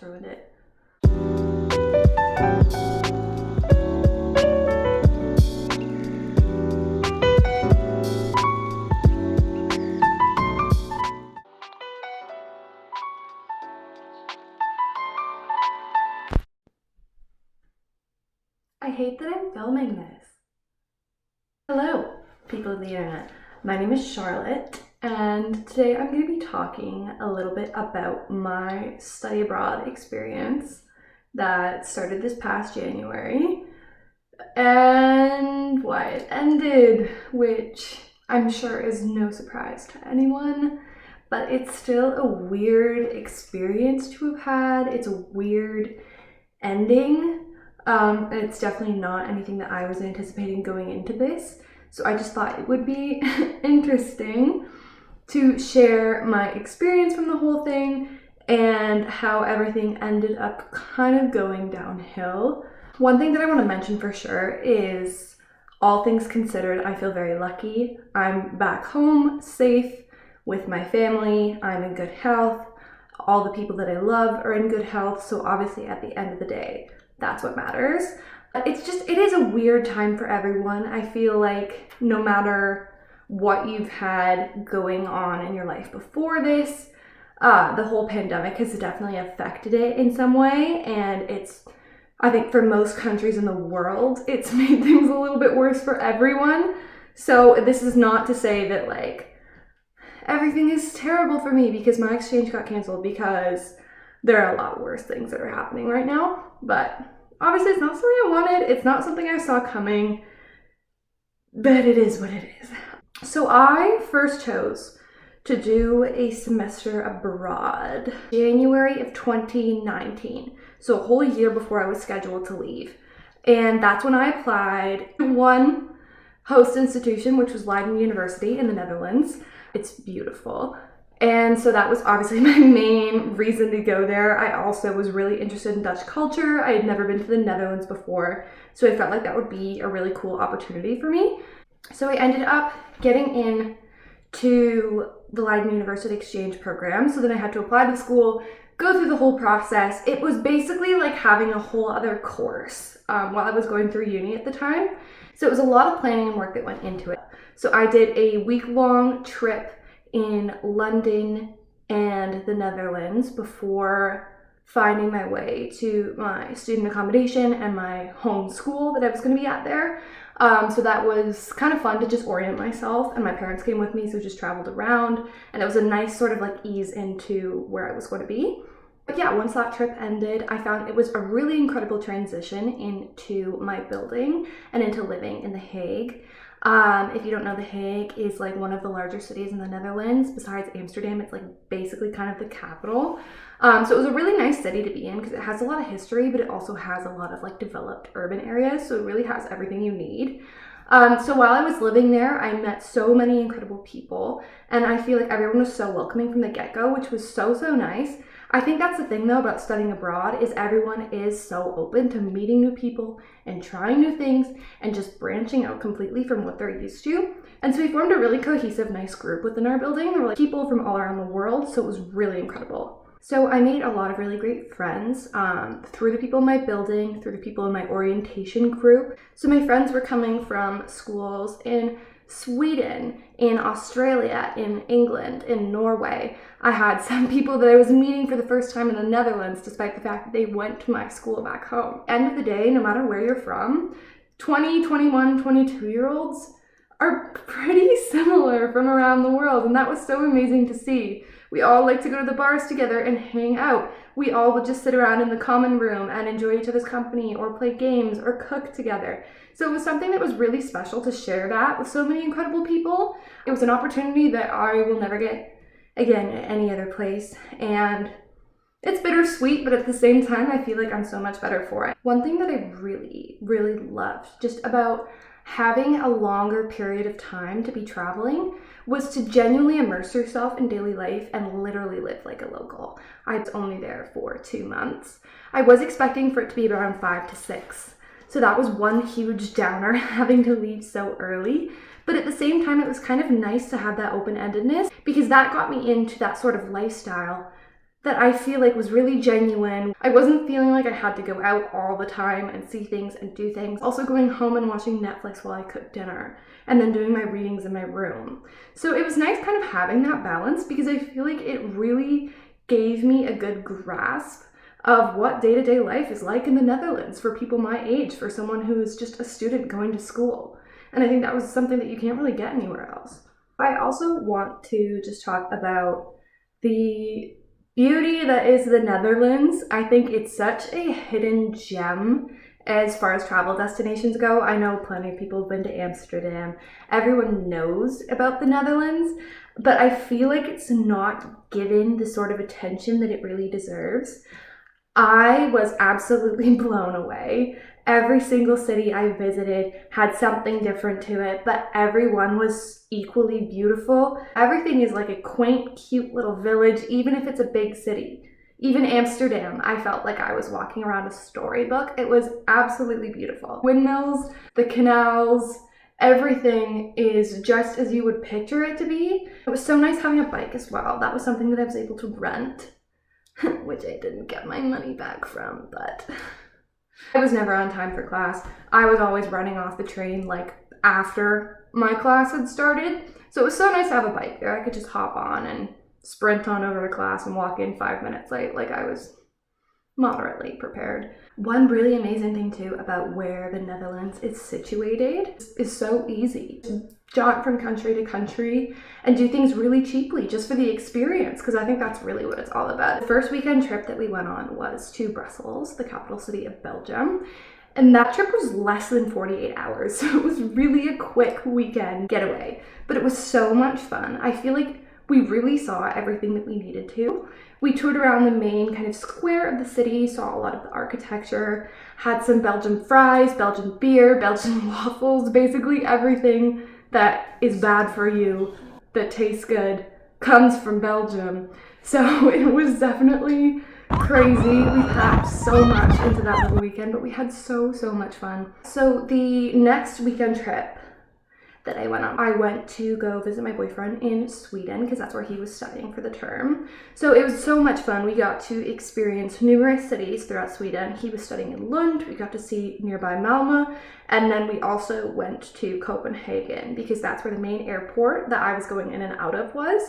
ruined it. I hate that I'm filming this. Hello, people of the internet. My name is Charlotte, and today I'm going to be talking a little bit about my study abroad experience that started this past January and why it ended, which I'm sure is no surprise to anyone, but it's still a weird experience to have had. It's a weird ending. And it's definitely not anything that I was anticipating going into this. So I just thought it would be interesting to share my experience from the whole thing and how everything ended up kind of going downhill. One thing that I want to mention for sure is, all things considered, I feel very lucky. I'm back home, safe, with my family. I'm in good health. All the people that I love are in good health. So obviously at the end of the day, that's what matters. It is a weird time for everyone. I feel like no matter what you've had going on in your life before this, the whole pandemic has definitely affected it in some way. And I think for most countries in the world, it's made things a little bit worse for everyone. So this is not to say that like everything is terrible for me because my exchange got canceled, because there are a lot worse things that are happening right now, but obviously it's not something I wanted. It's not something I saw coming, but it is what it is. So I first chose to do a semester abroad January of 2019. So a whole year before I was scheduled to leave. And that's when I applied to one host institution, which was Leiden University in the Netherlands. It's beautiful. And so that was obviously my main reason to go there. I also was really interested in Dutch culture. I had never been to the Netherlands before, so I felt like that would be a really cool opportunity for me. So I ended up getting in to the Leiden University exchange program. So then I had to apply to the school, go through the whole process. It was basically like having a whole other course while I was going through uni at the time. So it was a lot of planning and work that went into it. So I did a week-long trip in London and the Netherlands before finding my way to my student accommodation and my home school that I was going to be at there. So that was kind of fun to just orient myself, and my parents came with me, so just traveled around, and it was a nice sort of like ease into where I was going to be. But yeah, once that trip ended, I found it was a really incredible transition into my building and into living in The Hague. If you don't know, The Hague is like one of the larger cities in the Netherlands. Besides Amsterdam, it's like basically kind of the capital. So it was a really nice city to be in because it has a lot of history, but it also has a lot of like developed urban areas. So it really has everything you need. So while I was living there, I met so many incredible people, and I feel like everyone was so welcoming from the get-go, which was so nice. I think that's the thing though about studying abroad, is everyone is so open to meeting new people and trying new things and just branching out completely from what they're used to. And so we formed a really cohesive, nice group within our building. There were like people from all around the world, so it was really incredible. So I made a lot of really great friends through the people in my building, through the people in my orientation group. So my friends were coming from schools in Sweden, in Australia, in England, in Norway. I had some people that I was meeting for the first time in the Netherlands, despite the fact that they went to my school back home. End of the day, no matter where you're from, 20, 21, 22-year-olds are pretty similar from around the world, and that was so amazing to see. We all like to go to the bars together and hang out. We all would just sit around in the common room and enjoy each other's company or play games or cook together. So it was something that was really special to share that with so many incredible people. It was an opportunity that I will never get again at any other place. And it's bittersweet, but at the same time, I feel like I'm so much better for it. One thing that I really, really loved just about having a longer period of time to be traveling was to genuinely immerse yourself in daily life and literally live like a local. I was only there for 2 months. I was expecting for it to be around 5 to 6. So that was one huge downer, having to leave so early. But at the same time, it was kind of nice to have that open-endedness, because that got me into that sort of lifestyle that I feel like was really genuine. I wasn't feeling like I had to go out all the time and see things and do things. Also going home and watching Netflix while I cooked dinner and then doing my readings in my room. So it was nice kind of having that balance because I feel like it really gave me a good grasp of what day-to-day life is like in the Netherlands for people my age, for someone who is just a student going to school. And I think that was something that you can't really get anywhere else. I also want to just talk about the beauty that is the Netherlands. I think it's such a hidden gem as far as travel destinations go. I know plenty of people have been to Amsterdam. Everyone knows about the Netherlands, but I feel like it's not given the sort of attention that it really deserves. I was absolutely blown away. Every single city I visited had something different to it, but everyone was equally beautiful. Everything is like a quaint, cute little village, even if it's a big city. Even Amsterdam, I felt like I was walking around a storybook. It was absolutely beautiful. Windmills, the canals, everything is just as you would picture it to be. It was so nice having a bike as well. That was something that I was able to rent, which I didn't get my money back from, but I was never on time for class. I was always running off the train like after my class had started. So it was so nice to have a bike there. I could just hop on and sprint on over to class and walk in 5 minutes late, like I was moderately prepared. One really amazing thing too about where the Netherlands is situated is so easy to jaunt from country to country and do things really cheaply just for the experience, because I think that's really what it's all about. The first weekend trip that we went on was to Brussels, the capital city of Belgium. And that trip was less than 48 hours. So it was really a quick weekend getaway, but it was so much fun. I feel like we really saw everything that we needed to. We toured around the main kind of square of the city, saw a lot of the architecture, had some Belgian fries, Belgian beer, Belgian waffles, basically everything that is bad for you that tastes good comes from Belgium. So it was definitely crazy. We packed so much into that little weekend, but we had so much fun. So the next weekend trip that I went on, I went to go visit my boyfriend in Sweden because that's where he was studying for the term. So it was so much fun. We got to experience numerous cities throughout Sweden. He was studying in Lund. We got to see nearby Malmö, and then we also went to Copenhagen because that's where the main airport that I was going in and out of was.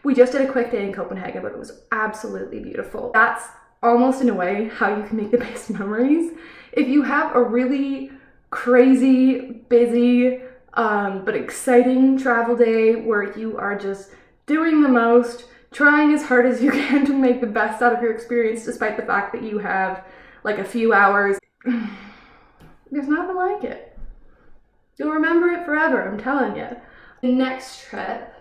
We just did a quick day in Copenhagen, but it was absolutely beautiful. That's almost in a way how you can make the best memories. If you have a really crazy, busy, but exciting travel day where you are just doing the most, trying as hard as you can to make the best out of your experience despite the fact that you have like a few hours. There's nothing like it. You'll remember it forever, I'm telling you. The next trip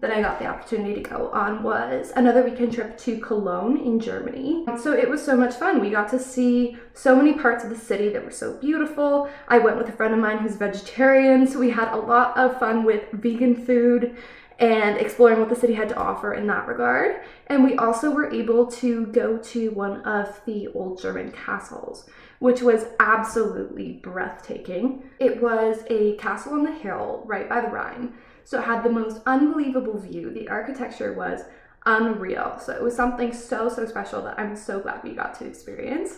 that I got the opportunity to go on was another weekend trip to Cologne in Germany. So it was so much fun. We got to see so many parts of the city that were so beautiful. I went with a friend of mine who's vegetarian, so we had a lot of fun with vegan food and exploring what the city had to offer in that regard. And we also were able to go to one of the old German castles, which was absolutely breathtaking. It was a castle on the hill right by the Rhine. So it had the most unbelievable view. The architecture was unreal. So it was something so special that I'm so glad we got to experience.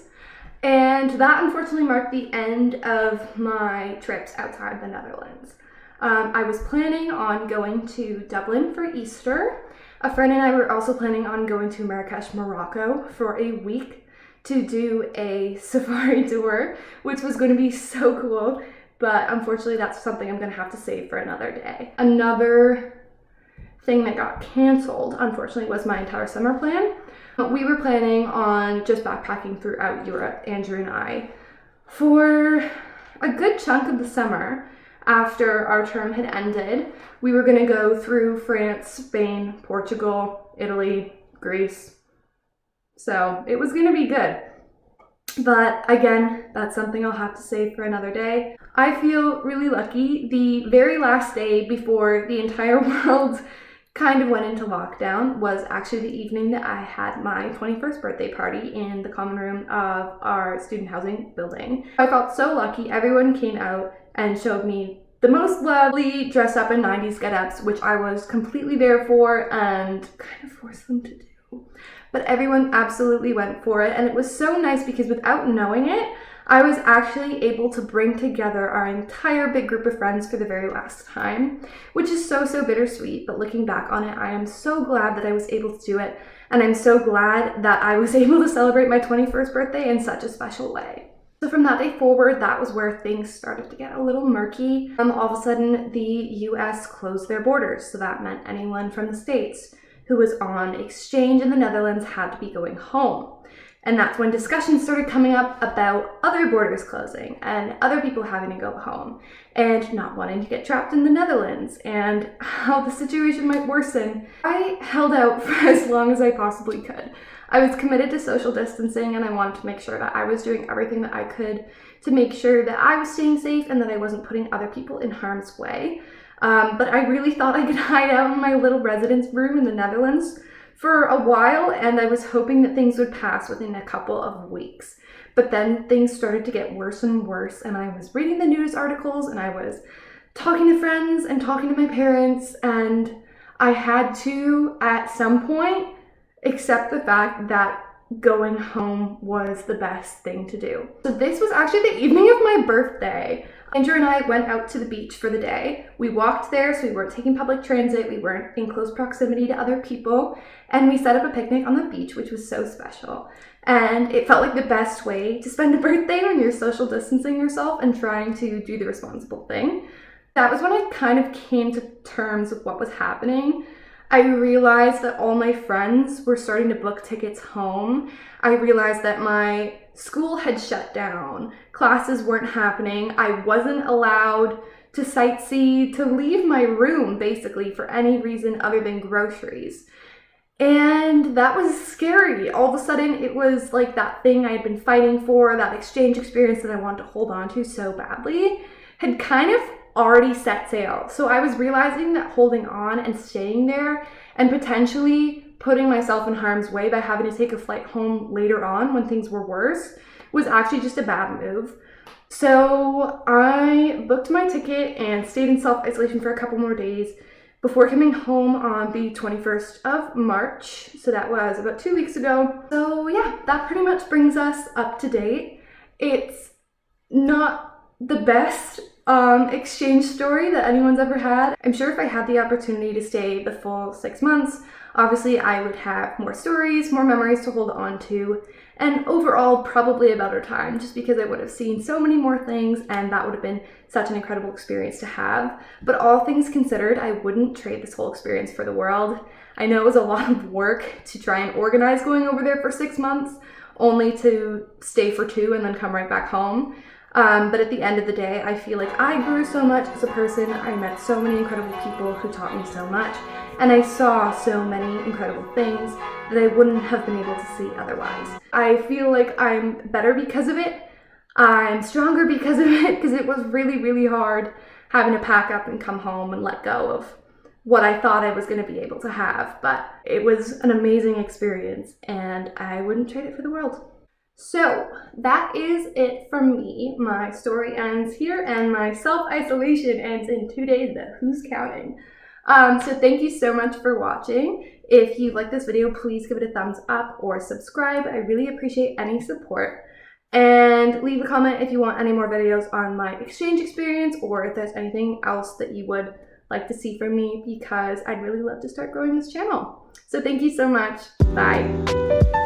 And that unfortunately marked the end of my trips outside the Netherlands. I was planning on going to Dublin for Easter. A friend and I were also planning on going to Marrakesh, Morocco for a week to do a safari tour, which was going to be so cool. But unfortunately, that's something I'm gonna have to save for another day. Another thing that got canceled, unfortunately, was my entire summer plan. We were planning on just backpacking throughout Europe, Andrew and I, for a good chunk of the summer. After our term had ended, we were gonna go through France, Spain, Portugal, Italy, Greece. So it was gonna be good. But again, that's something I'll have to save for another day. I feel really lucky. The very last day before the entire world kind of went into lockdown was actually the evening that I had my 21st birthday party in the common room of our student housing building. I felt so lucky. Everyone came out and showed me the most lovely dress up in 90s get-ups, which I was completely there for and kind of forced them to do. but everyone absolutely went for it. And it was so nice because without knowing it, I was actually able to bring together our entire big group of friends for the very last time, which is so, so bittersweet. But looking back on it, I am so glad that I was able to do it. And I'm so glad that I was able to celebrate my 21st birthday in such a special way. So from that day forward, that was where things started to get a little murky. All of a sudden, the US closed their borders. So that meant anyone from the States who was on exchange in the Netherlands had to be going home. And that's when discussions started coming up about other borders closing and other people having to go home and not wanting to get trapped in the Netherlands and how the situation might worsen. I held out for as long as I possibly could. I was committed to social distancing and I wanted to make sure that I was doing everything that I could to make sure that I was staying safe and that I wasn't putting other people in harm's way. But I really thought I could hide out in my little residence room in the Netherlands for a while, and I was hoping that things would pass within a couple of weeks. But then things started to get worse and worse, and I was reading the news articles, and I was talking to friends and talking to my parents, and I had to, at some point, accept the fact that going home was the best thing to do. So this was actually the evening of my birthday. Andrew and I went out to the beach for the day. We walked there, so we weren't taking public transit, we weren't in close proximity to other people, and we set up a picnic on the beach, which was so special. And it felt like the best way to spend a birthday when you're social distancing yourself and trying to do the responsible thing. That was when I kind of came to terms with what was happening. I realized that all my friends were starting to book tickets home. I realized that my school had shut down. Classes weren't happening. I wasn't allowed to sightsee, to leave my room basically for any reason other than groceries. And that was scary. All of a sudden it was like that thing I had been fighting for, that exchange experience that I wanted to hold on to so badly, had kind of already set sail. So I was realizing that holding on and staying there and potentially putting myself in harm's way by having to take a flight home later on when things were worse was actually just a bad move. So I booked my ticket and stayed in self-isolation for a couple more days before coming home on the 21st of March. So that was about 2 weeks ago. So yeah, that pretty much brings us up to date. It's not the best exchange story that anyone's ever had. I'm sure if I had the opportunity to stay the full 6 months, obviously I would have more stories, more memories to hold on to, and overall probably a better time, just because I would have seen so many more things and that would have been such an incredible experience to have. But all things considered, I wouldn't trade this whole experience for the world. I know it was a lot of work to try and organize going over there for 6 months, only to stay for 2 and then come right back home. But at the end of the day, I feel like I grew so much as a person. I met so many incredible people who taught me so much, and I saw so many incredible things that I wouldn't have been able to see otherwise. I feel like I'm better because of it. I'm stronger because of it, because it was really, really hard having to pack up and come home and let go of what I thought I was going to be able to have. But it was an amazing experience, and I wouldn't trade it for the world. So that is it from me. My story ends here and my self-isolation ends in 2 days, but who's counting? So thank you so much for watching. If you like this video, please give it a thumbs up or subscribe. I really appreciate any support. And leave a comment if you want any more videos on my exchange experience or if there's anything else that you would like to see from me, because I'd really love to start growing this channel. So thank you so much. Bye.